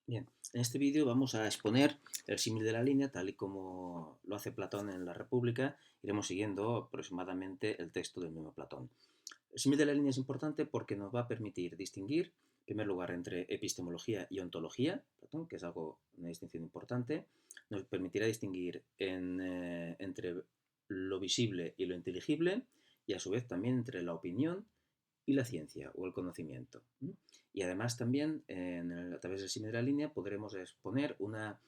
Bien, en este vídeo vamos a exponer el símil de la línea tal y como lo hace Platón en la República. Iremos siguiendo aproximadamente el texto del mismo Platón. El símil de la línea es importante porque nos va a permitir distinguir, en primer lugar, entre epistemología y ontología, Platón, que es una distinción importante. Nos permitirá distinguir entre lo visible y lo inteligible, y a su vez también entre la opinión y la ciencia o el conocimiento. Y además también a través del símil de la línea podremos exponer una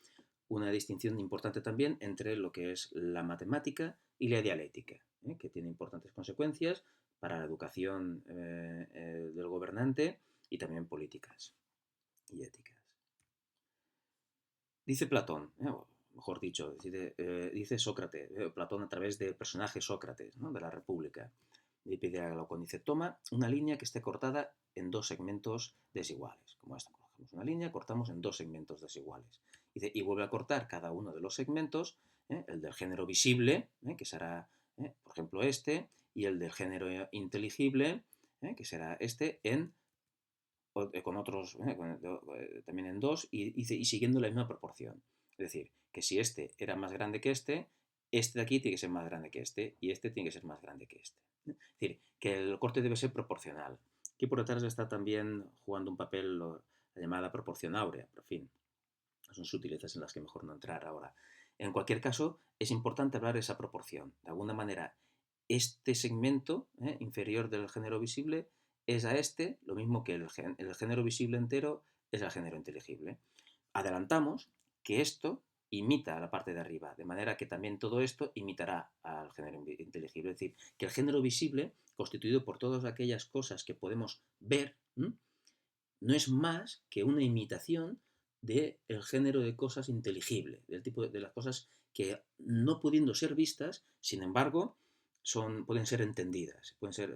distinción importante también entre lo que es la matemática y la dialéctica, que tiene importantes consecuencias para la educación del gobernante y también políticas y éticas. Dice Platón, o mejor dicho, dice Sócrates, Platón a través del personaje Sócrates, ¿no?, de la República. Dice, toma una línea que esté cortada en dos segmentos desiguales. Como esta, cogemos una línea, cortamos en dos segmentos desiguales. Dice, y vuelve a cortar cada uno de los segmentos, el del género visible, que será, por ejemplo, este, y el del género inteligible, que será este, con otros, también en dos, y siguiendo la misma proporción. Es decir, que si este era más grande que este de aquí tiene que ser más grande que y este tiene que ser más grande que este. Es decir, que el corte debe ser proporcional. Aquí por detrás está también jugando un papel la llamada proporción áurea, pero en fin, son sutilezas en las que mejor no entrar ahora. En cualquier caso, es importante hablar de esa proporción. De alguna manera, este segmento inferior del género visible es a este, lo mismo que el género visible entero es al género inteligible. Adelantamos que esto imita a la parte de arriba, de manera que también todo esto imitará al género inteligible. Es decir, que el género visible, constituido por todas aquellas cosas que podemos ver, no es más que una imitación del género de cosas inteligible, del tipo de las cosas que, no pudiendo ser vistas, sin embargo, pueden ser entendidas, pueden ser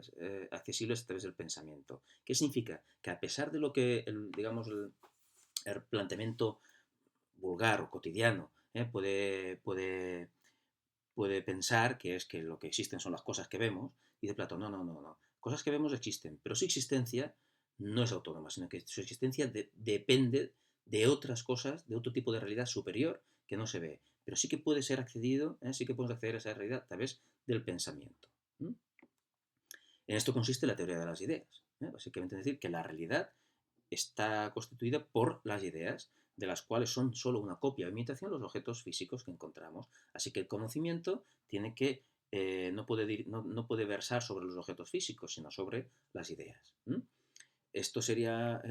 accesibles a través del pensamiento. ¿Qué significa? Que a pesar de lo que, el planteamiento vulgar o cotidiano puede pensar, que es que lo que existen son las cosas que vemos, dice Platón, no, no, no, no. Cosas que vemos existen, pero su existencia no es autónoma, sino que su existencia depende de otras cosas, de otro tipo de realidad superior que no se ve. Pero sí que puede ser accedido, sí que podemos acceder a esa realidad a través del pensamiento. En esto consiste la teoría de las ideas. Básicamente decir que la realidad está constituida por las ideas, de las cuales son solo una copia o imitación los objetos físicos que encontramos. Así que el conocimiento no puede versar sobre los objetos físicos, sino sobre las ideas. Esto sería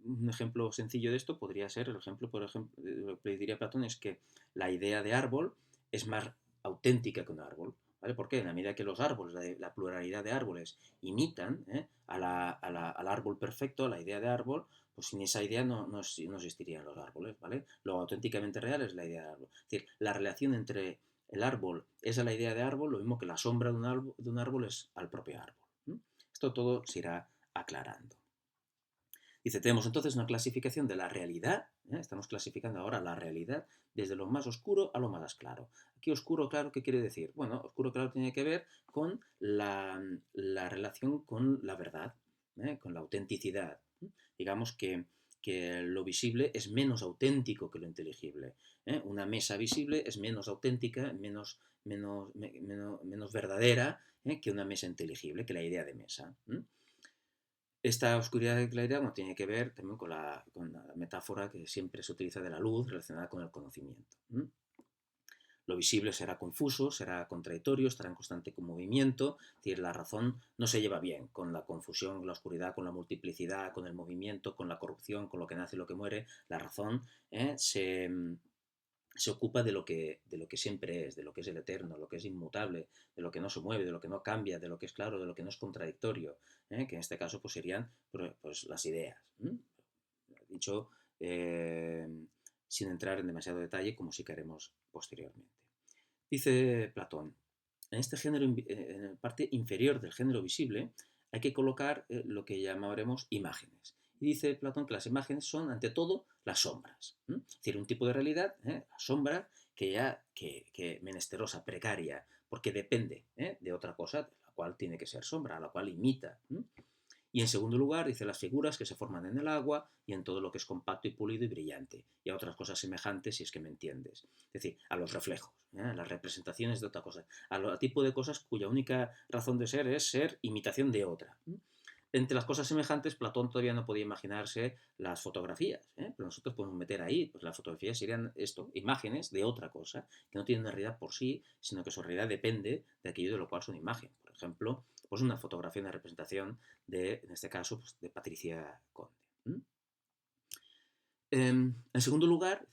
un ejemplo sencillo de esto, podría ser el ejemplo, por ejemplo, lo que diría Platón es que la idea de árbol es más auténtica que un árbol. ¿Vale? ¿Por qué? En la medida que los árboles, la pluralidad de árboles imitan al árbol perfecto, a la idea de árbol, pues sin esa idea no existirían los árboles. ¿Vale? Lo auténticamente real es la idea de árbol. Es decir, la relación entre el árbol es a la idea de árbol, lo mismo que la sombra de un árbol es al propio árbol. Esto todo se irá aclarando. Dice, tenemos entonces una clasificación de la realidad, estamos clasificando ahora la realidad desde lo más oscuro a lo más claro. Aquí oscuro claro, ¿qué quiere decir? Bueno, oscuro claro tiene que ver con la relación con la verdad, con la autenticidad. Digamos que lo visible es menos auténtico que lo inteligible. Una mesa visible es menos auténtica, menos verdadera que una mesa inteligible, que la idea de mesa. Esta oscuridad y claridad tiene que ver también con la metáfora que siempre se utiliza de la luz relacionada con el conocimiento. Lo visible será confuso, será contradictorio, estará en constante movimiento, es decir, la razón no se lleva bien con la confusión, con la oscuridad, con la multiplicidad, con el movimiento, con la corrupción, con lo que nace y lo que muere. La razón se ocupa de lo que siempre es, de lo que es el eterno, lo que es inmutable, de lo que no se mueve, de lo que no cambia, de lo que es claro, de lo que no es contradictorio, que en este caso pues serían pues, las ideas. Dicho sin entrar en demasiado detalle, como sí que haremos posteriormente. Dice Platón, en este género, en la parte inferior del género visible, hay que colocar lo que llamaremos imágenes. Y dice Platón que las imágenes son, ante todo, las sombras. Es decir, un tipo de realidad, la sombra, que menesterosa, precaria, porque depende de otra cosa, la cual tiene que ser sombra, a la cual imita. Y en segundo lugar, dice las figuras que se forman en el agua y en todo lo que es compacto y pulido y brillante, y a otras cosas semejantes, si es que me entiendes. Es decir, a los reflejos, a las representaciones de otra cosa, al tipo de cosas cuya única razón de ser es ser imitación de otra. Entre las cosas semejantes, Platón todavía no podía imaginarse las fotografías, pero nosotros podemos meter ahí, pues las fotografías serían esto, imágenes de otra cosa, que no tienen una realidad por sí, sino que su realidad depende de aquello de lo cual son imagen. Por ejemplo, pues una fotografía, una representación de, en este caso, pues de Patricia Conde. En segundo lugar,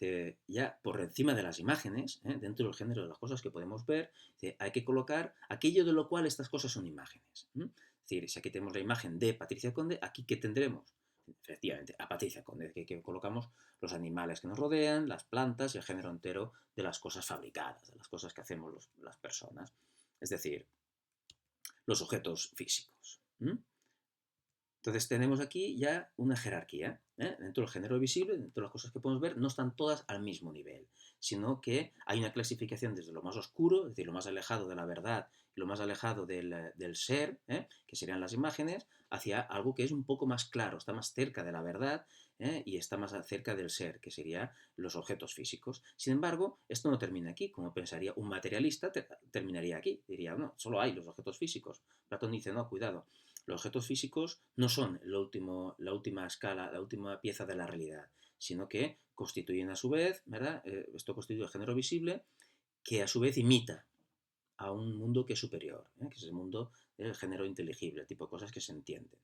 ya por encima de las imágenes, dentro del género de las cosas que podemos ver, hay que colocar aquello de lo cual estas cosas son imágenes. Es decir, si aquí tenemos la imagen de Patricia Conde, aquí ¿qué tendremos? Efectivamente, a Patricia Conde, que colocamos los animales que nos rodean, las plantas y el género entero de las cosas fabricadas, de las cosas que hacemos las personas. Es decir, los objetos físicos. Entonces tenemos aquí ya una jerarquía. Dentro del género visible, dentro de las cosas que podemos ver, no están todas al mismo nivel, sino que hay una clasificación desde lo más oscuro, es decir, lo más alejado de la verdad y lo más alejado del ser, que serían las imágenes, hacia algo que es un poco más claro, está más cerca de la verdad y está más cerca del ser, que serían los objetos físicos. Sin embargo, esto no termina aquí, como pensaría un materialista, terminaría aquí, diría, no, solo hay los objetos físicos. Platón dice, no, cuidado, los objetos físicos no son la última escala, la última pieza de la realidad, sino que constituyen a su vez, ¿verdad? Esto constituye el género visible, que a su vez imita a un mundo que es superior, que es el mundo del género inteligible, el tipo de cosas que se entienden.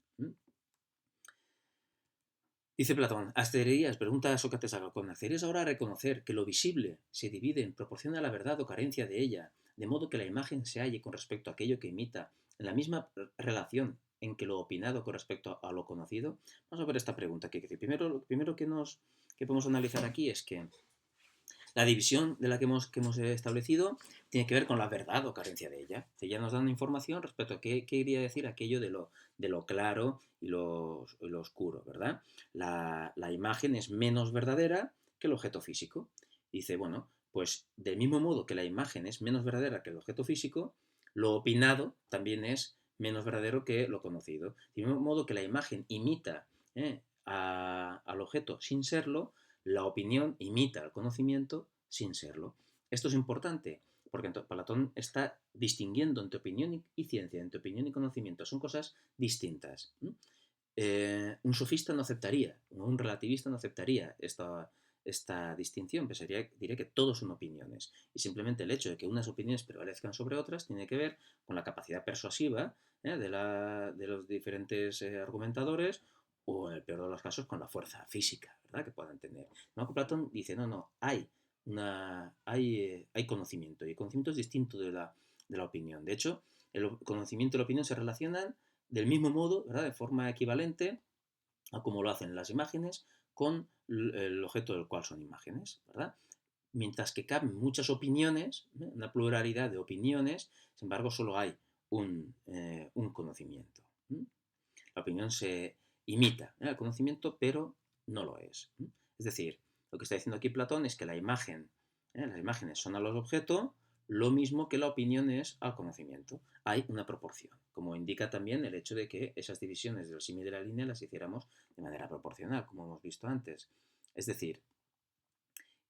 Dice Platón, ¿accederías, pregunta a Sócrates a Glaucón, ¿accederías ahora a reconocer que lo visible se divide en proporción a la verdad o carencia de ella, de modo que la imagen se halle con respecto a aquello que imita, en la misma relación en que lo opinado con respecto a lo conocido? Vamos a ver esta pregunta. Lo primero que podemos analizar aquí es que la división de la que hemos establecido tiene que ver con la verdad o carencia de ella. Ya nos dan información respecto a qué quería decir aquello de lo claro y lo oscuro, ¿verdad? La imagen es menos verdadera que el objeto físico. Dice, bueno, pues del mismo modo que la imagen es menos verdadera que el objeto físico, lo opinado también es menos verdadero que lo conocido. Del mismo modo que la imagen imita al objeto sin serlo, la opinión imita al conocimiento sin serlo. Esto es importante porque Platón está distinguiendo entre opinión y ciencia, entre opinión y conocimiento. Son cosas distintas. Un sofista no aceptaría, un relativista no aceptaría esta distinción, diría que todos son opiniones. Y simplemente el hecho de que unas opiniones prevalezcan sobre otras tiene que ver con la capacidad persuasiva de los diferentes argumentadores o, en el peor de los casos, con la fuerza física, ¿verdad?, que puedan tener. No, Platón dice, no, hay conocimiento, y el conocimiento es distinto de la opinión. De hecho, el conocimiento y la opinión se relacionan del mismo modo, ¿verdad?, de forma equivalente a como lo hacen las imágenes con el objeto del cual son imágenes, ¿verdad? Mientras que caben muchas opiniones, una pluralidad de opiniones, sin embargo solo hay un conocimiento. La opinión se imita el conocimiento, pero no lo es. Es decir, lo que está diciendo aquí Platón es que las imágenes son a los objetos lo mismo que la opinión es al conocimiento. Hay una proporción, como indica también el hecho de que esas divisiones del símil de la línea las hiciéramos de manera proporcional, como hemos visto antes. Es decir,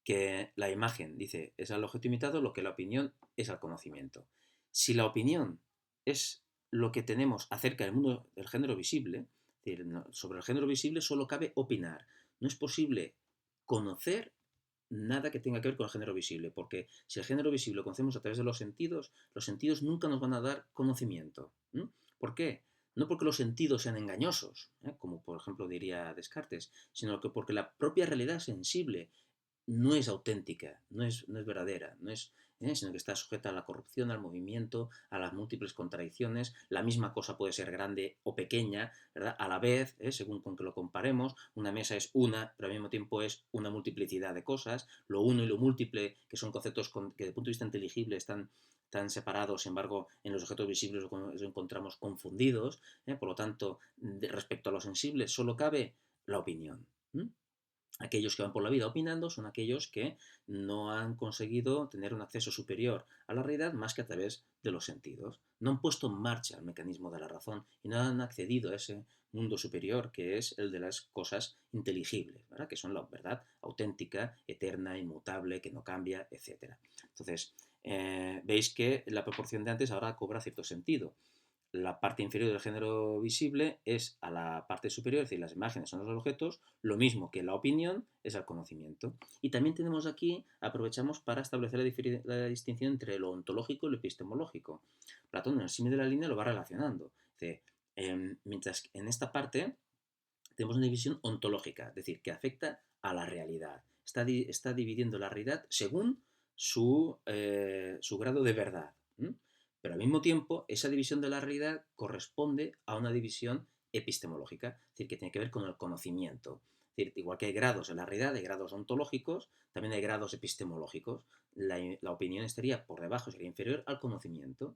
que la imagen, dice, es al objeto imitado lo que la opinión es al conocimiento. Si la opinión es lo que tenemos acerca del mundo del género visible, es decir, sobre el género visible solo cabe opinar. No es posible conocer nada que tenga que ver con el género visible, porque si el género visible lo conocemos a través de los sentidos nunca nos van a dar conocimiento. ¿Por qué? No porque los sentidos sean engañosos, como por ejemplo diría Descartes, sino que porque la propia realidad sensible no es auténtica, no es verdadera, sino que está sujeta a la corrupción, al movimiento, a las múltiples contradicciones. La misma cosa puede ser grande o pequeña, ¿verdad?, a la vez, según con que lo comparemos. Una mesa es una, pero al mismo tiempo es una multiplicidad de cosas. Lo uno y lo múltiple, que son conceptos que desde el punto de vista inteligible están tan separados, sin embargo, en los objetos visibles los encontramos confundidos. Por lo tanto, respecto a lo sensible, solo cabe la opinión. Aquellos que van por la vida opinando son aquellos que no han conseguido tener un acceso superior a la realidad más que a través de los sentidos. no han puesto en marcha el mecanismo de la razón y no han accedido a ese mundo superior que es el de las cosas inteligibles, ¿verdad? Que son la verdad auténtica, eterna, inmutable, que no cambia, etc. Entonces, veis que la proporción de antes ahora cobra cierto sentido. La parte inferior del género visible es a la parte superior, es decir, las imágenes son los objetos, lo mismo que la opinión es al conocimiento. Y también tenemos aquí, aprovechamos para establecer la distinción entre lo ontológico y lo epistemológico. Platón en el símil de la línea lo va relacionando. Dice, mientras que en esta parte tenemos una división ontológica, es decir, que afecta a la realidad. Está dividiendo la realidad según su grado de verdad. Pero al mismo tiempo, esa división de la realidad corresponde a una división epistemológica, es decir, que tiene que ver con el conocimiento. Es decir, igual que hay grados en la realidad, hay grados ontológicos, también hay grados epistemológicos. La opinión estaría por debajo, sería inferior al conocimiento.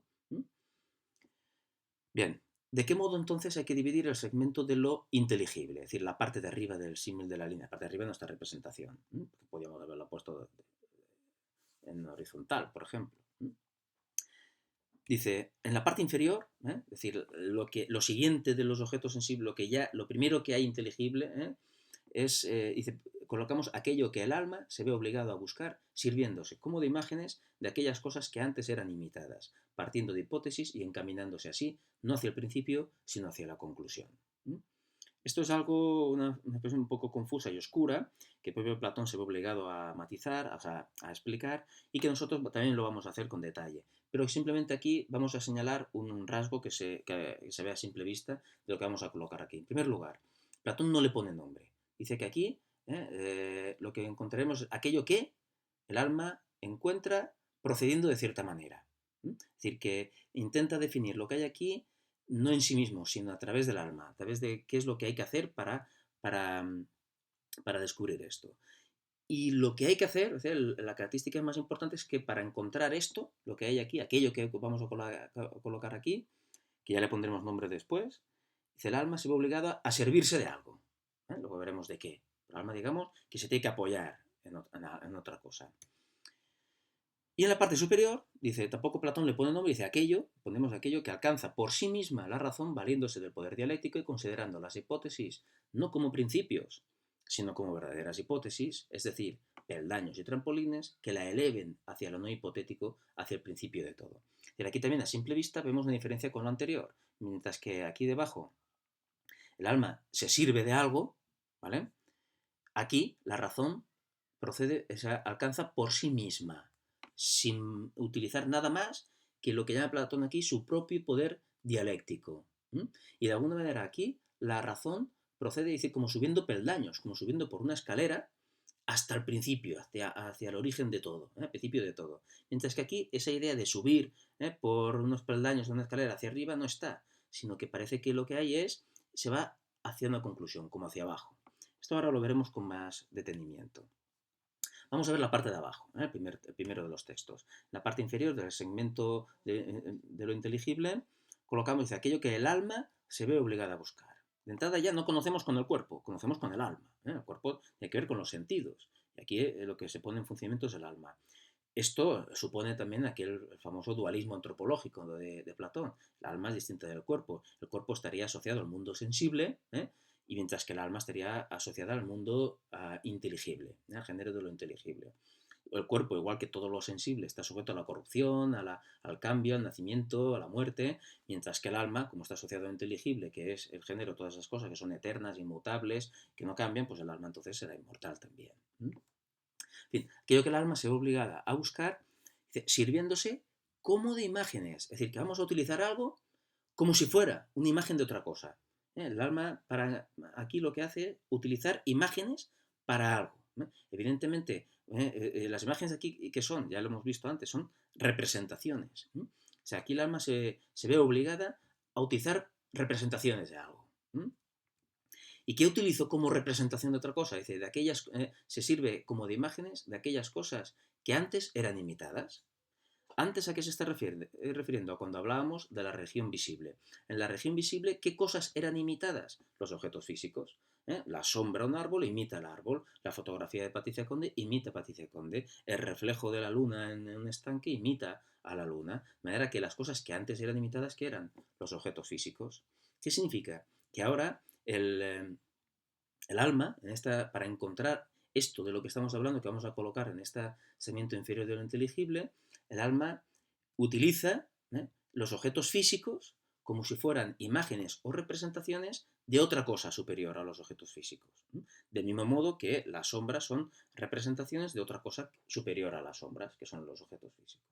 Bien, ¿de qué modo entonces hay que dividir el segmento de lo inteligible? Es decir, la parte de arriba del símil de la línea, la parte de arriba de nuestra representación. Podríamos haberlo puesto en horizontal, por ejemplo. Dice, en la parte inferior, es decir, lo siguiente de los objetos sensibles, lo primero que hay inteligible, dice, colocamos aquello que el alma se ve obligado a buscar, sirviéndose como de imágenes de aquellas cosas que antes eran imitadas, partiendo de hipótesis y encaminándose así, no hacia el principio, sino hacia la conclusión. Esto es una expresión un poco confusa y oscura, que el propio Platón se ve obligado a matizar, o sea, a explicar, y que nosotros también lo vamos a hacer con detalle. Pero simplemente aquí vamos a señalar un rasgo que se ve a simple vista de lo que vamos a colocar aquí. En primer lugar, Platón no le pone nombre. Dice que aquí lo que encontraremos es aquello que el alma encuentra procediendo de cierta manera. Es decir, que intenta definir lo que hay aquí no en sí mismo, sino a través del alma, a través de qué es lo que hay que hacer para, para descubrir esto. Y lo que hay que hacer, o sea, la característica más importante es que para encontrar esto, lo que hay aquí, aquello que vamos a colocar aquí, que ya le pondremos nombre después, dice el alma se ve obligada a servirse de algo. Luego veremos de qué. El alma, digamos, que se tiene que apoyar en otra cosa. Y en la parte superior, dice, tampoco Platón le pone nombre, dice ponemos aquello que alcanza por sí misma la razón valiéndose del poder dialéctico y considerando las hipótesis no como principios, sino como verdaderas hipótesis, es decir, peldaños y trampolines que la eleven hacia lo no hipotético, hacia el principio de todo. Pero aquí también a simple vista vemos una diferencia con lo anterior, mientras que aquí debajo el alma se sirve de algo, ¿vale? Aquí la razón alcanza por sí misma, sin utilizar nada más que lo que llama Platón aquí su propio poder dialéctico. Y de alguna manera aquí la razón procede, decir, como subiendo peldaños, como subiendo por una escalera hasta el principio, hacia el origen de todo, el principio de todo. Mientras que aquí esa idea de subir por unos peldaños de una escalera hacia arriba no está, sino que parece que lo que hay se va hacia una conclusión, como hacia abajo. Esto ahora lo veremos con más detenimiento. Vamos a ver la parte de abajo, el primero de los textos. La parte inferior del segmento de lo inteligible, colocamos dice, aquello que el alma se ve obligada a buscar. De entrada ya no conocemos con el cuerpo, conocemos con el alma. El cuerpo tiene que ver con los sentidos. Y aquí lo que se pone en funcionamiento es el alma. Esto supone también aquel famoso dualismo antropológico de Platón. El alma es distinta del cuerpo. El cuerpo estaría asociado al mundo sensible, y mientras que el alma estaría asociada al mundo inteligible, al género de lo inteligible. El cuerpo, igual que todo lo sensible, está sujeto a la corrupción, al cambio, al nacimiento, a la muerte, mientras que el alma, como está asociado a lo inteligible, que es el género, todas esas cosas que son eternas, inmutables, que no cambian, pues el alma entonces será inmortal también. En fin, aquello que el alma se ve obligada a buscar, sirviéndose como de imágenes. Es decir, que vamos a utilizar algo como si fuera una imagen de otra cosa. El alma aquí lo que hace es utilizar imágenes para algo. Evidentemente, las imágenes aquí que son, ya lo hemos visto antes, son representaciones. O sea, aquí el alma se ve obligada a utilizar representaciones de algo. ¿Y qué utilizo como representación de otra cosa? Dice, se sirve como de imágenes de aquellas cosas que antes eran imitadas. ¿Antes a qué se está refiriendo? A cuando hablábamos de la región visible. En la región visible, ¿qué cosas eran imitadas? Los objetos físicos. La sombra de un árbol imita el árbol, la fotografía de Patricia Conde imita a Patricia Conde, el reflejo de la luna en un estanque imita a la luna, de manera que las cosas que antes eran imitadas, ¿qué eran? Los objetos físicos. ¿Qué significa? Que ahora el alma, para encontrar esto de lo que estamos hablando, que vamos a colocar en este segmento inferior de lo inteligible, el alma utiliza los objetos físicos como si fueran imágenes o representaciones de otra cosa superior a los objetos físicos. Del mismo modo que las sombras son representaciones de otra cosa superior a las sombras, que son los objetos físicos.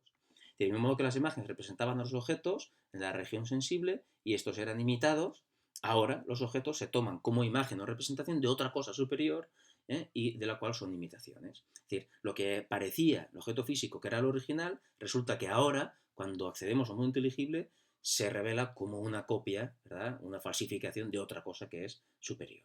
Del mismo modo que las imágenes representaban a los objetos en la región sensible y estos eran imitados, ahora los objetos se toman como imagen o representación de otra cosa superior y de la cual son imitaciones. Es decir, lo que parecía el objeto físico que era el original, resulta que ahora, cuando accedemos a un mundo inteligible, se revela como una copia, ¿verdad? Una falsificación de otra cosa que es superior.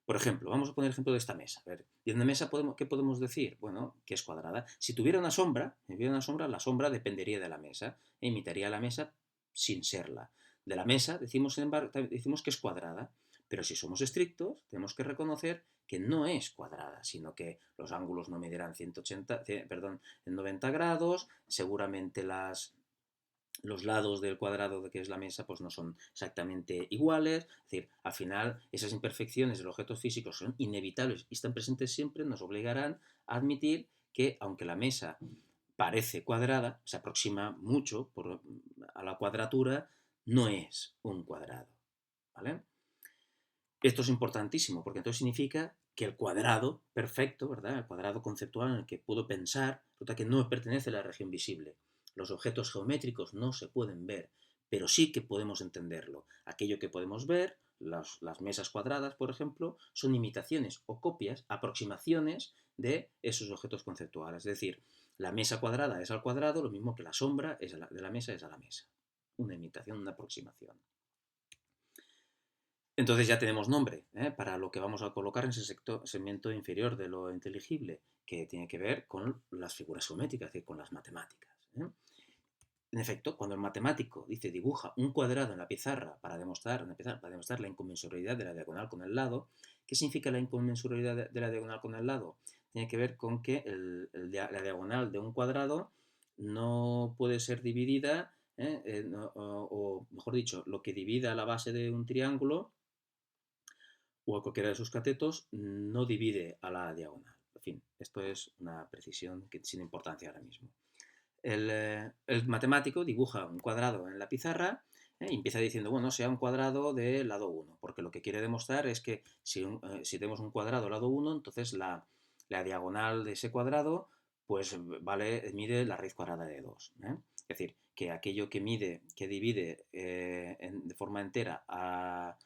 Por ejemplo, vamos a poner el ejemplo de esta mesa. A ver, y en la mesa, ¿qué podemos decir? Bueno, que es cuadrada. Si tuviera una sombra, la sombra dependería de la mesa e imitaría la mesa sin serla. De la mesa decimos, sin embargo, decimos que es cuadrada, pero si somos estrictos, tenemos que reconocer que no es cuadrada, sino que los ángulos no medirán 90 grados, seguramente los lados del cuadrado de que es la mesa pues no son exactamente iguales, es decir, al final esas imperfecciones de los objetos físicos son inevitables y están presentes siempre, nos obligarán a admitir que aunque la mesa parece cuadrada, se aproxima mucho a la cuadratura, no es un cuadrado, ¿vale? Esto es importantísimo porque entonces significa que el cuadrado perfecto, ¿verdad? El cuadrado conceptual en el que puedo pensar, resulta que no pertenece a la región visible. Los objetos geométricos no se pueden ver, pero sí que podemos entenderlo. Aquello que podemos ver, las mesas cuadradas, por ejemplo, son imitaciones o copias, aproximaciones de esos objetos conceptuales. Es decir, la mesa cuadrada es al cuadrado, lo mismo que la sombra de la mesa es a la mesa. Una imitación, una aproximación. Entonces ya tenemos nombre para lo que vamos a colocar en ese segmento inferior de lo inteligible, que tiene que ver con las figuras geométricas, es decir, con las matemáticas. En efecto, cuando el matemático dice dibuja un cuadrado en la pizarra para demostrar la inconmensurabilidad de la diagonal con el lado, ¿qué significa la inconmensurabilidad de la diagonal con el lado? Tiene que ver con que la diagonal de un cuadrado no puede ser dividida, o mejor dicho, lo que divida la base de un triángulo o a cualquiera de sus catetos no divide a la diagonal. En fin, esto es una precisión que sin importancia ahora mismo. El matemático dibuja un cuadrado en la pizarra y empieza diciendo, bueno, sea un cuadrado de lado 1, porque lo que quiere demostrar es que si tenemos un cuadrado lado 1, entonces la diagonal de ese cuadrado pues mide la raíz cuadrada de 2. Es decir, que aquello que divide de forma entera a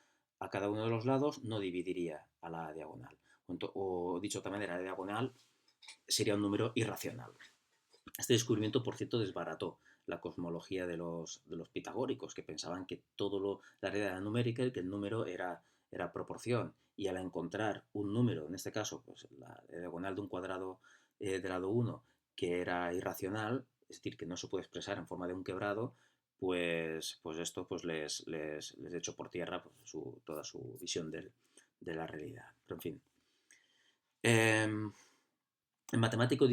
cada uno de los lados no dividiría a la diagonal. O dicho de otra manera, la diagonal sería un número irracional. Este descubrimiento, por cierto, desbarató la cosmología de los pitagóricos, que pensaban que la realidad era numérica y que el número era proporción. Y al encontrar un número, en este caso, pues la diagonal de un cuadrado de lado 1, que era irracional, es decir, que no se puede expresar en forma de un quebrado, pues esto pues les echó por tierra pues, toda su visión de la realidad. Pero en fin. El matemático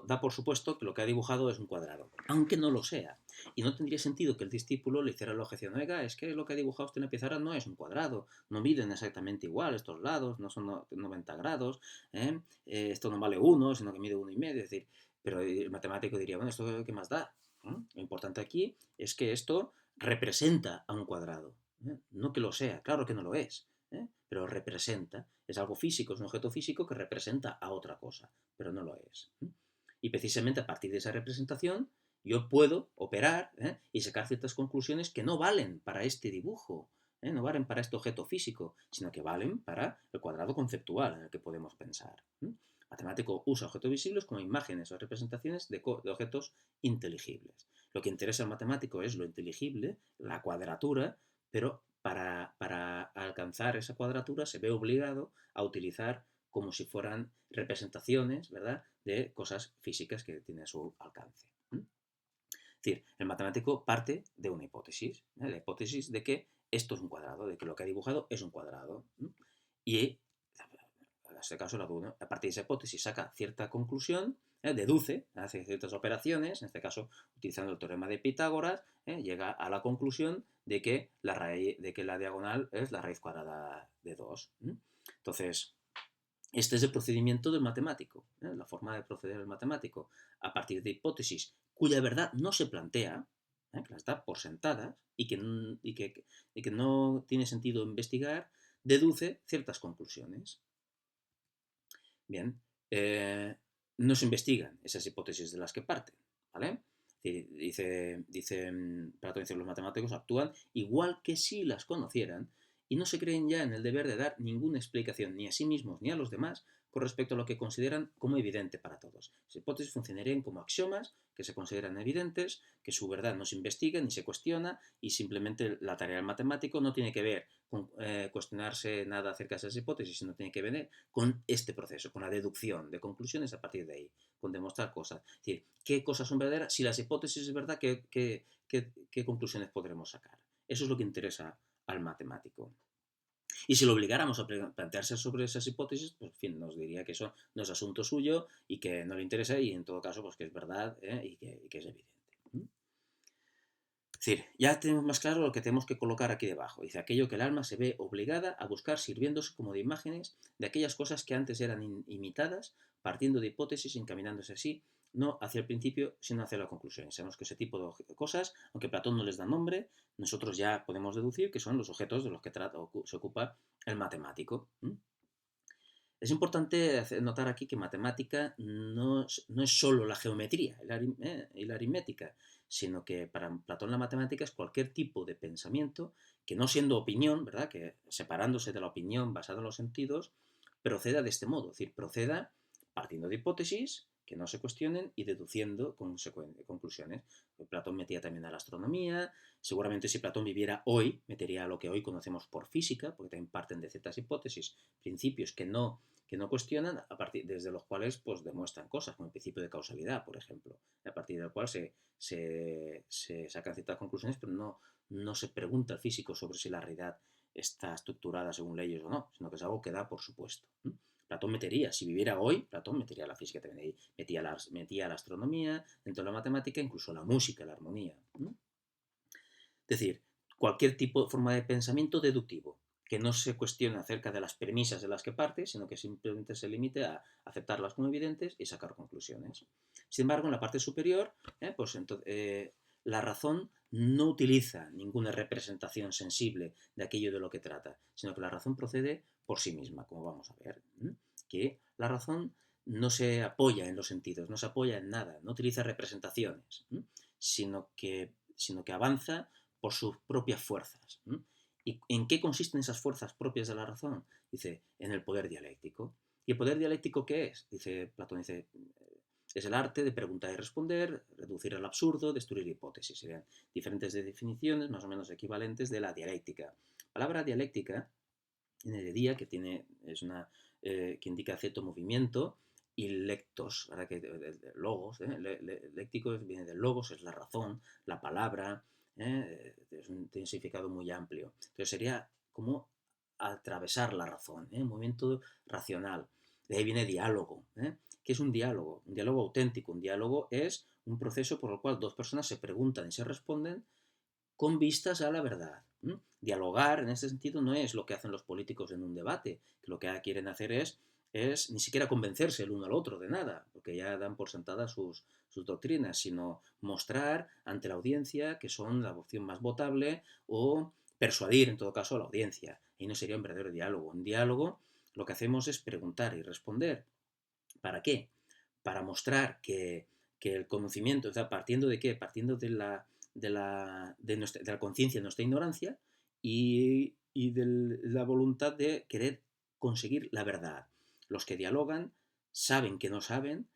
da por supuesto que lo que ha dibujado es un cuadrado, aunque no lo sea. Y no tendría sentido que el discípulo le hiciera la objeción, oiga, es que lo que ha dibujado usted en la pizarra no es un cuadrado, no miden exactamente igual estos lados, no son 90 grados, esto no vale 1, sino que mide 1,5, es decir, pero el matemático diría, bueno, ¿esto qué más da? Lo importante aquí es que esto representa a un cuadrado, no que lo sea, claro que no lo es, pero representa, es algo físico, es un objeto físico que representa a otra cosa, pero no lo es. Y precisamente a partir de esa representación yo puedo operar y sacar ciertas conclusiones que no valen para este dibujo, no valen para este objeto físico, sino que valen para el cuadrado conceptual en el que podemos pensar. El matemático usa objetos visibles como imágenes o representaciones de objetos inteligibles. Lo que interesa al matemático es lo inteligible, la cuadratura, pero para alcanzar esa cuadratura se ve obligado a utilizar como si fueran representaciones, ¿verdad?, de cosas físicas que tiene a su alcance. Es decir, el matemático parte de una hipótesis, la hipótesis de que esto es un cuadrado, de que lo que ha dibujado es un cuadrado. Y en este caso el alumno, a partir de esa hipótesis, saca cierta conclusión, deduce, hace ciertas operaciones, en este caso utilizando el teorema de Pitágoras, llega a la conclusión de que la diagonal es la raíz cuadrada de 2. Entonces, este es el procedimiento del matemático, la forma de proceder del matemático, a partir de hipótesis cuya verdad no se plantea, que las da por sentadas y que no tiene sentido investigar, deduce ciertas conclusiones. Bien, no se investigan esas hipótesis de las que parten, ¿vale? Dice Platón, dice, los matemáticos actúan igual que si las conocieran y no se creen ya en el deber de dar ninguna explicación ni a sí mismos ni a los demás con respecto a lo que consideran como evidente para todos. Las hipótesis funcionarían como axiomas que se consideran evidentes, que su verdad no se investiga ni se cuestiona y simplemente la tarea del matemático no tiene que ver con cuestionarse nada acerca de esas hipótesis, sino tiene que ver con este proceso, con la deducción de conclusiones a partir de ahí, con demostrar cosas. Es decir, ¿qué cosas son verdaderas? Si las hipótesis es verdad, ¿qué conclusiones podremos sacar? Eso es lo que interesa al matemático. Y si lo obligáramos a plantearse sobre esas hipótesis, pues en fin, nos diría que eso no es asunto suyo y que no le interesa y en todo caso pues que es verdad y que es evidente. Es decir, ya tenemos más claro lo que tenemos que colocar aquí debajo. Dice, aquello que el alma se ve obligada a buscar sirviéndose como de imágenes de aquellas cosas que antes eran imitadas, partiendo de hipótesis, encaminándose así, no hacia el principio, sino hacia la conclusión. Sabemos que ese tipo de cosas, aunque Platón no les da nombre, nosotros ya podemos deducir que son los objetos de los que se ocupa el matemático. Es importante notar aquí que matemática no es solo la geometría y la aritmética, sino que para Platón la matemática es cualquier tipo de pensamiento que no siendo opinión, ¿verdad? Que separándose de la opinión basada en los sentidos, proceda de este modo, es decir, proceda partiendo de hipótesis que no se cuestionen y deduciendo conclusiones. Platón metía también a la astronomía, seguramente si Platón viviera hoy, metería a lo que hoy conocemos por física, porque también parten de ciertas hipótesis, principios que no cuestionan, desde los cuales pues, demuestran cosas, como el principio de causalidad, por ejemplo, a partir del cual se sacan ciertas conclusiones, pero no se pregunta al físico sobre si la realidad está estructurada según leyes o no, sino que es algo que da por supuesto. Platón metería, si viviera hoy, Platón metería la física también ahí, metía la astronomía, dentro de la matemática, incluso la música, la armonía. Es decir, cualquier tipo, forma de pensamiento deductivo, que no se cuestione acerca de las premisas de las que parte, sino que simplemente se limite a aceptarlas como evidentes y sacar conclusiones. Sin embargo, en la parte superior, la razón no utiliza ninguna representación sensible de aquello de lo que trata, sino que la razón procede por sí misma, como vamos a ver. Que la razón no se apoya en los sentidos, no se apoya en nada, no utiliza representaciones, sino que avanza por sus propias fuerzas. ¿Y en qué consisten esas fuerzas propias de la razón? Dice, en el poder dialéctico. ¿Y el poder dialéctico qué es? Dice Platón, es el arte de preguntar y responder, reducir al absurdo, destruir hipótesis. Serían diferentes definiciones más o menos equivalentes de la dialéctica. La palabra dialéctica viene de día, que indica cierto movimiento, y lectos, ahora que logos, léctico viene del logos, es la razón, la palabra, tiene un significado muy amplio. Entonces sería como atravesar la razón, un movimiento racional. De ahí viene diálogo. ¿Qué es un diálogo? Un diálogo auténtico. Un diálogo es un proceso por el cual dos personas se preguntan y se responden con vistas a la verdad. Dialogar, en ese sentido, no es lo que hacen los políticos en un debate, que lo que quieren hacer es ni siquiera convencerse el uno al otro de nada, porque ya dan por sentadas sus doctrinas, sino mostrar ante la audiencia que son la opción más votable o persuadir, en todo caso, a la audiencia. Y no sería un verdadero diálogo. Un diálogo lo que hacemos es preguntar y responder. ¿Para qué? Para mostrar que el conocimiento, o sea, partiendo de qué? Partiendo de la conciencia de nuestra ignorancia y de la voluntad de querer conseguir la verdad. Los que dialogan saben que no saben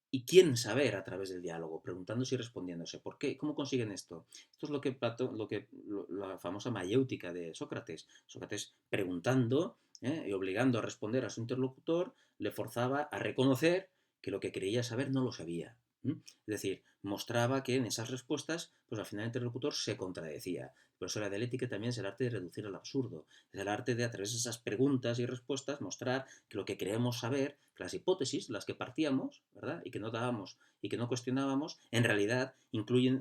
y quieren saber a través del diálogo, preguntándose y respondiéndose. ¿Por qué? ¿Cómo consiguen esto? Esto es lo que la famosa mayéutica de Sócrates. Sócrates preguntando y obligando a responder a su interlocutor, le forzaba a reconocer que lo que creía saber no lo sabía. ¿Mm? Es decir, mostraba que en esas respuestas, pues al final el interlocutor se contradecía. Por eso la dialéctica también es el arte de reducir al absurdo. Es el arte de, a través de esas preguntas y respuestas, mostrar que lo que creemos saber, que las hipótesis, las que partíamos, ¿verdad? Y que no dábamos y que no cuestionábamos, en realidad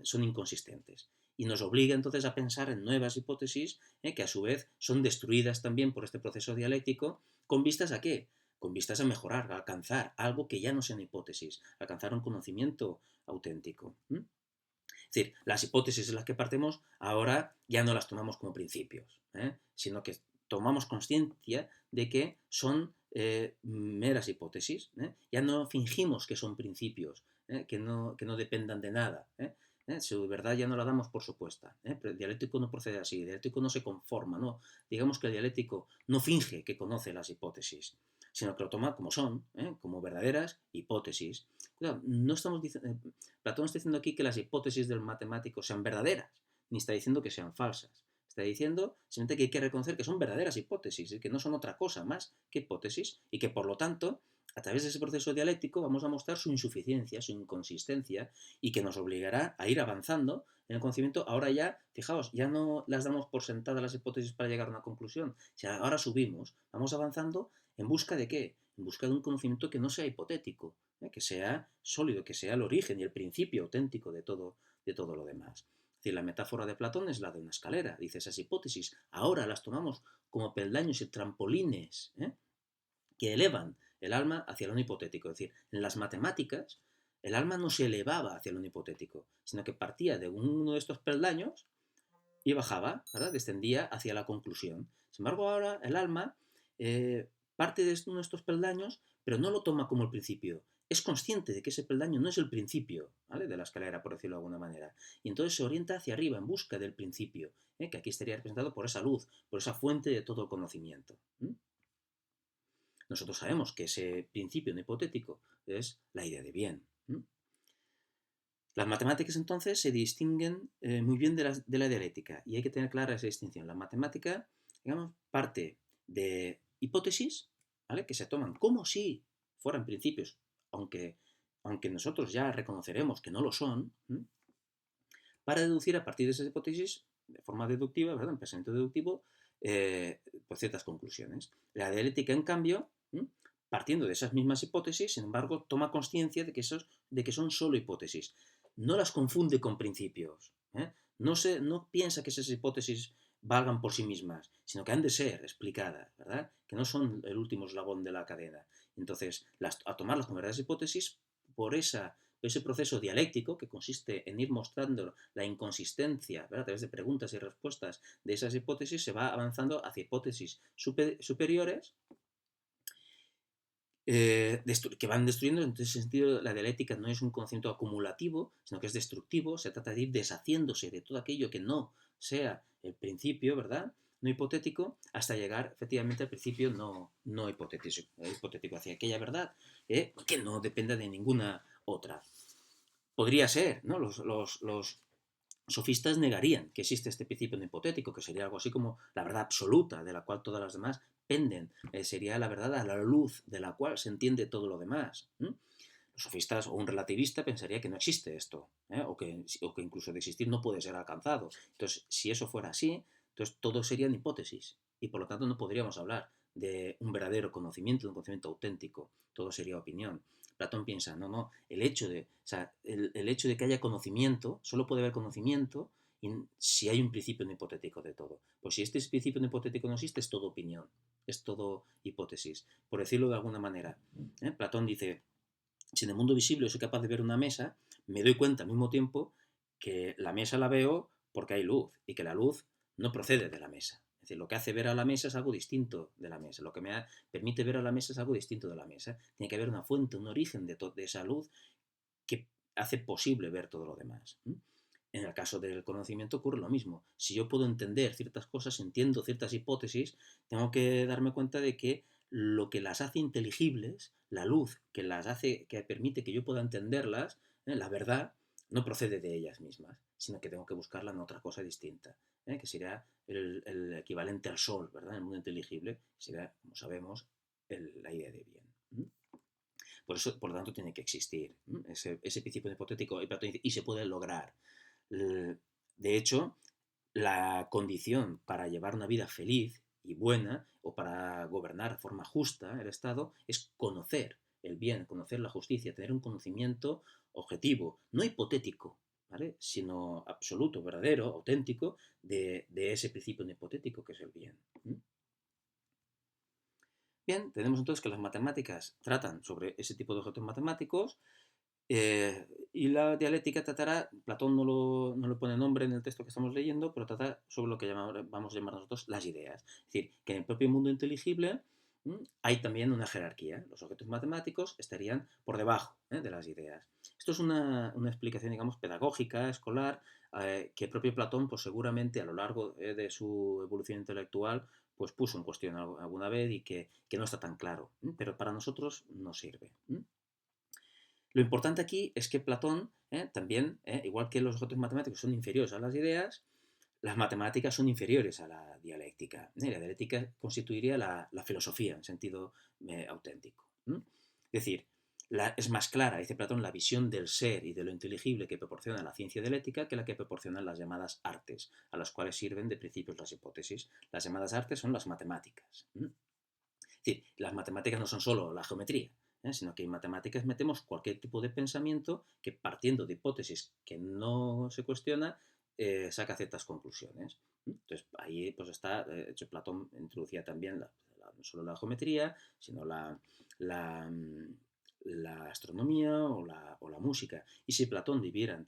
son inconsistentes. Y nos obliga entonces a pensar en nuevas hipótesis, que a su vez son destruidas también por este proceso dialéctico, ¿con vistas a qué? Con vistas a mejorar, a alcanzar algo que ya no sean hipótesis, alcanzar un conocimiento auténtico. Es decir, las hipótesis en las que partimos ahora ya no las tomamos como principios, sino que tomamos conciencia de que son meras hipótesis. Ya no fingimos que son principios, que no dependan de nada. Su verdad ya no la damos por supuesta. Pero el dialéctico no procede así, el dialéctico no se conforma, no. Digamos que el dialéctico no finge que conoce las hipótesis, sino que lo toma como son, como verdaderas hipótesis. Claro, no estamos diciendo, Platón está diciendo aquí que las hipótesis del matemático sean verdaderas, ni está diciendo que sean falsas. Está diciendo simplemente que hay que reconocer que son verdaderas hipótesis, que no son otra cosa más que hipótesis, y que por lo tanto, a través de ese proceso dialéctico, vamos a mostrar su insuficiencia, su inconsistencia, y que nos obligará a ir avanzando en el conocimiento. Ahora ya, fijaos, ya no las damos por sentadas las hipótesis para llegar a una conclusión, sino ahora subimos, vamos avanzando ¿en busca de qué? En busca de un conocimiento que no sea hipotético, que sea sólido, que sea el origen y el principio auténtico de todo lo demás. Es decir, la metáfora de Platón es la de una escalera. Dice, esas hipótesis ahora las tomamos como peldaños y trampolines que elevan el alma hacia lo no hipotético. Es decir, en las matemáticas el alma no se elevaba hacia lo no hipotético, sino que partía de uno de estos peldaños y bajaba, ¿verdad? Descendía hacia la conclusión. Sin embargo, ahora el alma parte de uno de estos peldaños, pero no lo toma como el principio. Es consciente de que ese peldaño no es el principio, ¿vale? De la escalera, por decirlo de alguna manera. Y entonces se orienta hacia arriba en busca del principio, que aquí estaría representado por esa luz, por esa fuente de todo el conocimiento. Nosotros sabemos que ese principio no hipotético es la idea de bien. Las matemáticas entonces se distinguen muy bien de la dialéctica y hay que tener clara esa distinción. La matemática, digamos, parte de hipótesis, ¿vale? Que se toman como si fueran principios, aunque nosotros ya reconoceremos que no lo son, para deducir a partir de esas hipótesis, de forma deductiva, ¿verdad? En pensamiento deductivo, pues ciertas conclusiones. La dialéctica, en cambio, partiendo de esas mismas hipótesis, sin embargo, toma conciencia de que son solo hipótesis. No las confunde con principios. No piensa que esas hipótesis valgan por sí mismas, sino que han de ser explicadas, ¿verdad? Que no son el último eslabón de la cadena. Entonces, a tomarlas como verdaderas hipótesis, por ese proceso dialéctico que consiste en ir mostrando la inconsistencia, ¿verdad? A través de preguntas y respuestas de esas hipótesis, se va avanzando hacia hipótesis superiores que van destruyendo. En ese sentido, la dialéctica no es un concepto acumulativo, sino que es destructivo. Se trata de ir deshaciéndose de todo aquello que no sea el principio, ¿verdad? No hipotético, hasta llegar efectivamente al principio no hipotético, hacia aquella verdad que no dependa de ninguna otra. Podría ser, ¿no? Los sofistas negarían que existe este principio no hipotético, que sería algo así como la verdad absoluta, de la cual todas las demás penden. Sería la verdad a la luz de la cual se entiende todo lo demás. Los sofistas o un relativista pensaría que no existe esto, o que incluso de existir no puede ser alcanzado. Entonces, si eso fuera así, entonces todo serían hipótesis y por lo tanto no podríamos hablar de un verdadero conocimiento, de un conocimiento auténtico. Todo sería opinión. Platón piensa, no, el hecho de que haya conocimiento, solo puede haber conocimiento si hay un principio no hipotético de todo. Pues si este principio no hipotético no existe, es todo opinión, es todo hipótesis. Por decirlo de alguna manera, Platón dice, si en el mundo visible soy capaz de ver una mesa, me doy cuenta al mismo tiempo que la mesa la veo porque hay luz y que la luz no procede de la mesa. Es decir, lo que hace ver a la mesa es algo distinto de la mesa. Lo que me permite ver a la mesa es algo distinto de la mesa. Tiene que haber una fuente, un origen de esa luz que hace posible ver todo lo demás. En el caso del conocimiento ocurre lo mismo. Si yo puedo entender ciertas cosas, entiendo ciertas hipótesis, tengo que darme cuenta de que lo que las hace inteligibles, la luz que las hace, que permite que yo pueda entenderlas, la verdad, no procede de ellas mismas, sino que tengo que buscarla en otra cosa distinta, que sería el equivalente al sol, ¿verdad? En el mundo inteligible sería, como sabemos, la idea de bien. Por lo tanto, tiene que existir ese principio hipotético. Y Platón dice, y se puede lograr. De hecho, la condición para llevar una vida feliz y buena, o para gobernar de forma justa el Estado, es conocer el bien, conocer la justicia, tener un conocimiento objetivo, no hipotético, ¿vale? Sino absoluto, verdadero, auténtico, de ese principio hipotético que es el bien. Bien, tenemos entonces que las matemáticas tratan sobre ese tipo de objetos matemáticos, y la dialéctica tratará, Platón no le pone nombre en el texto que estamos leyendo, pero trata sobre lo que vamos a llamar nosotros las ideas. Es decir, que en el propio mundo inteligible hay también una jerarquía. Los objetos matemáticos estarían por debajo de las ideas. Esto es una explicación, digamos, pedagógica, escolar, que el propio Platón, pues seguramente a lo largo de su evolución intelectual, pues puso en cuestión alguna vez y que no está tan claro. Pero para nosotros no sirve. Lo importante aquí es que Platón también, igual que los objetos matemáticos son inferiores a las ideas, las matemáticas son inferiores a la dialéctica. La dialéctica constituiría la filosofía en sentido auténtico. Es decir, es más clara, dice Platón, la visión del ser y de lo inteligible que proporciona la ciencia dialéctica que la que proporcionan las llamadas artes, a las cuales sirven de principios las hipótesis. Las llamadas artes son las matemáticas. Es decir, las matemáticas no son solo la geometría, sino que en matemáticas metemos cualquier tipo de pensamiento que, partiendo de hipótesis que no se cuestiona, saca ciertas conclusiones. Entonces, ahí pues está, de hecho, Platón introducía también no solo la geometría, sino la, la astronomía o la música. Y si Platón viviera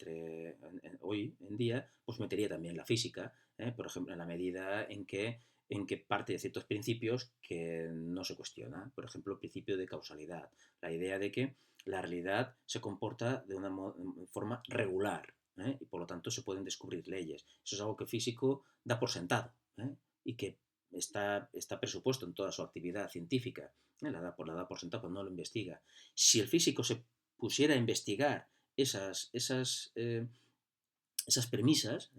hoy en día, pues metería también la física, por ejemplo, en la medida en que parte de ciertos principios que no se cuestiona. Por ejemplo, el principio de causalidad, la idea de que la realidad se comporta de una forma regular, y por lo tanto se pueden descubrir leyes. Eso es algo que el físico da por sentado, y que está presupuesto en toda su actividad científica. La da por sentado, pero no lo investiga. Si el físico se pusiera a investigar esas premisas,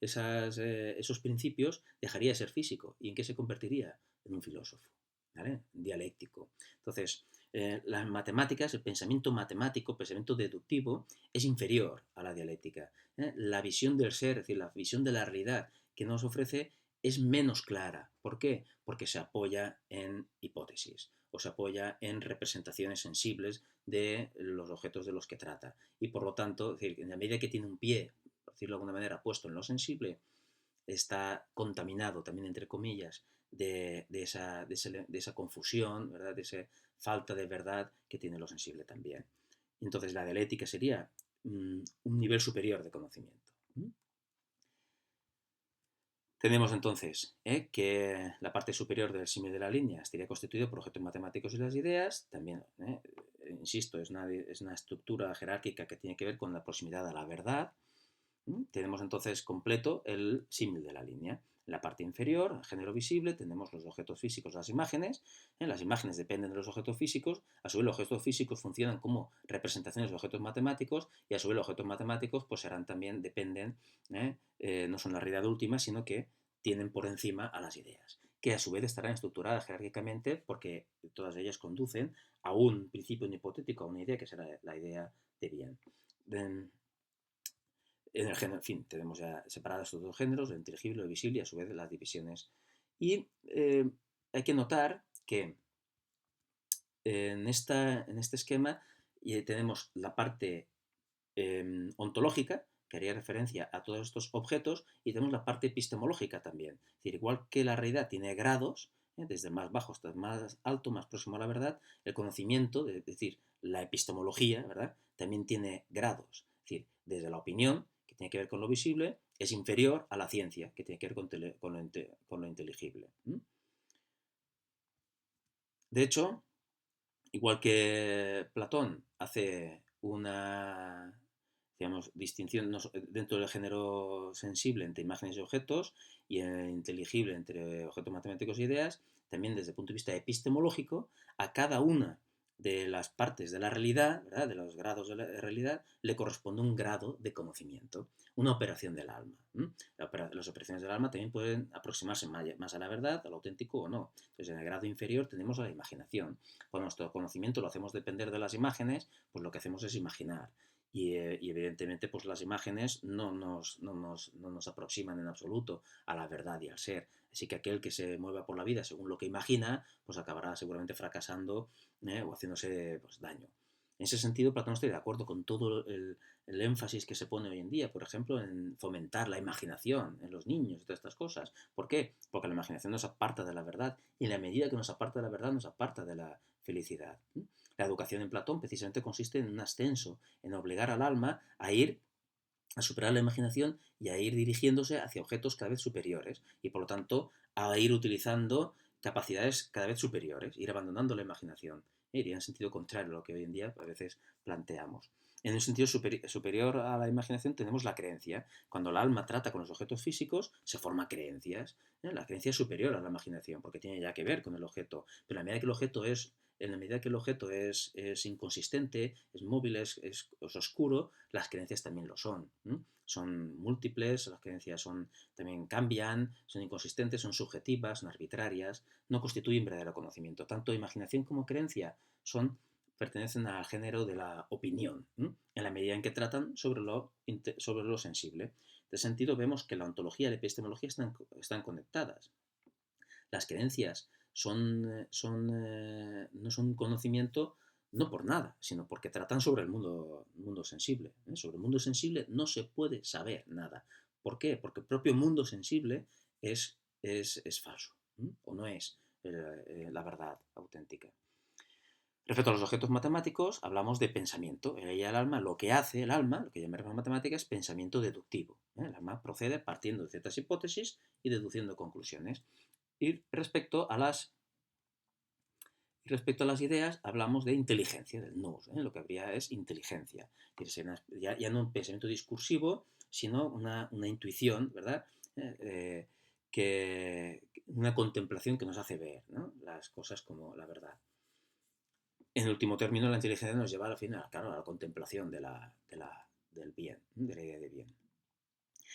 esos principios, dejaría de ser físico. ¿Y en qué se convertiría? En un filósofo, ¿vale? Dialéctico. Entonces, las matemáticas, el pensamiento matemático, el pensamiento deductivo, es inferior a la dialéctica. La visión del ser, es decir, la visión de la realidad que nos ofrece es menos clara. ¿Por qué? Porque se apoya en hipótesis o se apoya en representaciones sensibles de los objetos de los que trata. Y por lo tanto, es decir, en la medida que tiene un pie, por decirlo de alguna manera, puesto en lo sensible, está contaminado también, entre comillas, de esa confusión, ¿verdad? De esa falta de verdad que tiene lo sensible también. Entonces la dialéctica sería un nivel superior de conocimiento. Tenemos entonces que la parte superior del símil de la línea estaría constituido por objetos matemáticos y las ideas. También, insisto, es una estructura jerárquica que tiene que ver con la proximidad a la verdad. Tenemos entonces completo el símil de la línea. En la parte inferior, el género visible, tenemos los objetos físicos, las imágenes. Las imágenes dependen de los objetos físicos. A su vez, los objetos físicos funcionan como representaciones de objetos matemáticos, y a su vez los objetos matemáticos pues dependen, no son la realidad última, sino que tienen por encima a las ideas, que a su vez estarán estructuradas jerárquicamente porque todas ellas conducen a un principio hipotético, a una idea que será la idea de bien. En el género, en fin, tenemos ya separados estos dos géneros, el inteligible, el visible, y a su vez las divisiones. Y hay que notar que en este esquema tenemos la parte ontológica, que haría referencia a todos estos objetos, y tenemos la parte epistemológica también. Es decir, igual que la realidad tiene grados, desde más bajo hasta más alto, más próximo a la verdad, el conocimiento, es decir, la epistemología, ¿verdad?, también tiene grados. Es decir, desde la opinión, que tiene que ver con lo visible, es inferior a la ciencia, que tiene que ver con lo inteligible. De hecho, igual que Platón hace una, digamos, distinción dentro del género sensible entre imágenes y objetos, y inteligible entre objetos matemáticos e ideas, también desde el punto de vista epistemológico, a cada una de las partes de la realidad, ¿verdad? De los grados de la realidad, le corresponde un grado de conocimiento, una operación del alma. Las operaciones del alma también pueden aproximarse más a la verdad, al auténtico o no. Entonces, en el grado inferior tenemos la imaginación. Cuando nuestro conocimiento lo hacemos depender de las imágenes, pues lo que hacemos es imaginar. Y evidentemente, pues las imágenes no nos aproximan en absoluto a la verdad y al ser. Así que aquel que se mueva por la vida según lo que imagina, pues acabará seguramente fracasando, o haciéndose, pues, daño. En ese sentido, Platón está de acuerdo con todo el énfasis que se pone hoy en día, por ejemplo, en fomentar la imaginación en los niños y todas estas cosas. ¿Por qué? Porque la imaginación nos aparta de la verdad, y en la medida que nos aparta de la verdad, nos aparta de la felicidad. La educación en Platón precisamente consiste en un ascenso, en obligar al alma a superar la imaginación y a ir dirigiéndose hacia objetos cada vez superiores, y por lo tanto a ir utilizando capacidades cada vez superiores, ir abandonando la imaginación. Iría en sentido contrario a lo que hoy en día a veces planteamos. En un sentido superior a la imaginación tenemos la creencia. Cuando el alma trata con los objetos físicos, se forman creencias. La creencia es superior a la imaginación, porque tiene ya que ver con el objeto. Pero en la medida que el objeto es inconsistente, es móvil, es oscuro, las creencias también lo son. Son múltiples, las creencias también cambian, son inconsistentes, son subjetivas, son arbitrarias, no constituyen verdadero conocimiento. Tanto imaginación como creencia pertenecen al género de la opinión, en la medida en que tratan sobre lo sensible. En este sentido, vemos que la ontología y la epistemología están conectadas. Las creencias no son un conocimiento no por nada, sino porque tratan sobre el mundo sensible. Sobre el mundo sensible no se puede saber nada. ¿Por qué? Porque el propio mundo sensible es falso, o no es la verdad auténtica. Respecto a los objetos matemáticos, hablamos de pensamiento. El alma, lo que hace el alma, lo que llamamos matemática, es pensamiento deductivo. El alma procede partiendo de ciertas hipótesis y deduciendo conclusiones. Y respecto a las ideas, hablamos de inteligencia, del nous. Lo que habría es inteligencia. Ya no un pensamiento discursivo, sino una intuición, ¿verdad? Una contemplación que nos hace ver, ¿no?, las cosas como la verdad. En último término, la inteligencia nos lleva al final, claro, a la contemplación del bien, de la idea de bien.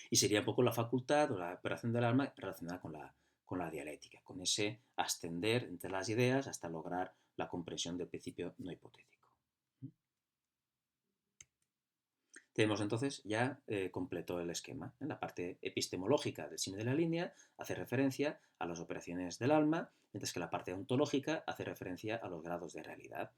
Y sería un poco la facultad o la operación del alma relacionada con la dialéctica, con ese ascender entre las ideas hasta lograr la comprensión del principio no hipotético. Tenemos entonces ya completo el esquema. En la parte epistemológica del símil de la línea hace referencia a las operaciones del alma, mientras que la parte ontológica hace referencia a los grados de realidad.